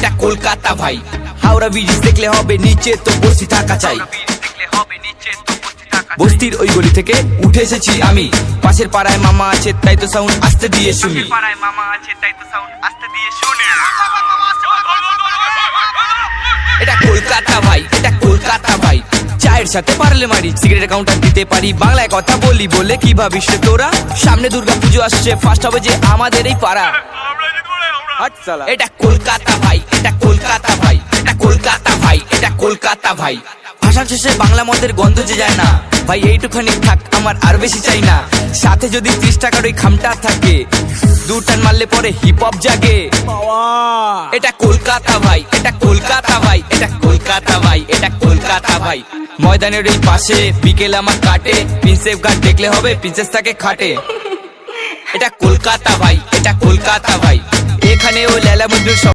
এটা কলকাতা ভাই। হাওড়া ব্রিজ দেখলে হবে নিচে তো বসে থাকা চাই। বস্তির ওই গলি থেকে উঠে এসেছি আমি, পাশের পাড়ায় মামা আছে তাই তো সাউন্ড আস্তে দিয়ে শুনি। এটা কলকাতা ভাই, এটা কলকাতা ভাই। চায়ের সাথে পারলে মারি, সিগারেট কাউন্টার দিতে পারি, বাংলায় কথা বলি বলে কি ভাবিস রে তোরা? সামনে দুর্গা পুজো আসছে, ফার্স্ট হবে যে আমাদের এই পাড়া। এটা কলকাতা ভাই, এটা কলকাতা ভাই, এটা কলকাতা ভাই, এটা কলকাতা ভাই। ভাষা শেষে বাংলা মদের গন্ধ যে যায় না ভাই, এইটুখানি থাক আমার আর বেশি চাই না। সাথে যদি 30 টাকার ওই খামটা থাকে, দু টান মারলে পরে হিপ হপ জাগে। এটা কলকাতা ভাই, এটা কলকাতা ভাই, এটা কলকাতা ভাই, এটা কলকাতা ভাই। ময়দানের এই পাশে বিকেল আমার কাটে, প্রিন্সেপ ঘাট দেখলে হবে প্রিন্সেস থাকে খাটে। এটা কলকাতা ভাই, এটা কলকাতা ভাই। এখানে ও লেলা মজনুর